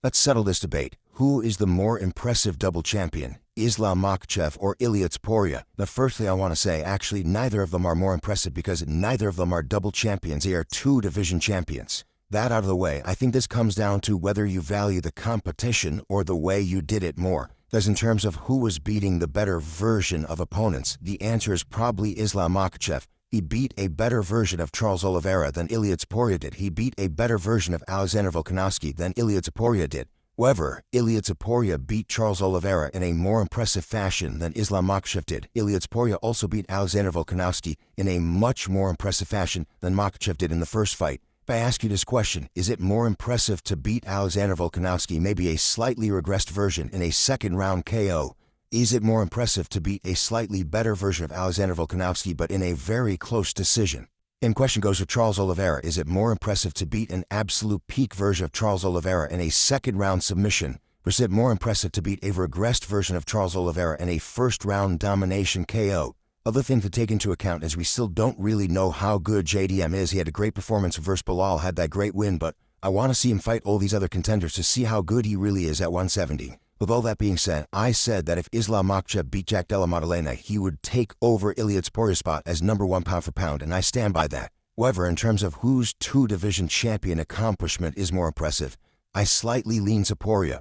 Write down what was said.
Let's settle this debate. Who is the more impressive double champion, Islam Makhachev or Ilia Topuria? The first thing I want to say, actually, neither of them are more impressive because neither of them are double champions. They are two division champions. That out of the way, I think this comes down to whether you value the competition or the way you did it more. Because in terms of who was beating the better version of opponents, the answer is probably Islam Makhachev. He beat a better version of Charles Oliveira than Ilia Topuria did. He beat a better version of Alexander Volkanovski than Ilia Topuria did. However, Ilia Topuria beat Charles Oliveira in a more impressive fashion than Islam Makhachev did. Ilia Topuria also beat Alexander Volkanovski in a much more impressive fashion than Makhachev did in the first fight. If I ask you this question, is it more impressive to beat Alexander Volkanovski, maybe a slightly regressed version, in a second-round KO? Is it more impressive to beat a slightly better version of Alexander Volkanovski but in a very close decision? And question goes to Charles Oliveira. Is it more impressive to beat an absolute peak version of Charles Oliveira in a second-round submission, or is it more impressive to beat a regressed version of Charles Oliveira in a first-round domination KO? Other thing to take into account is we still don't really know how good JDM is. He had a great performance versus Bilal, had that great win, but I want to see him fight all these other contenders to see how good he really is at 170. With all that being said, I said that if Islam Makhachev beat Jack Della Maddalena, he would take over Ilia Topuria's spot as #1 pound for pound, and I stand by that. However, in terms of whose two-division champion accomplishment is more impressive, I slightly lean Topuria.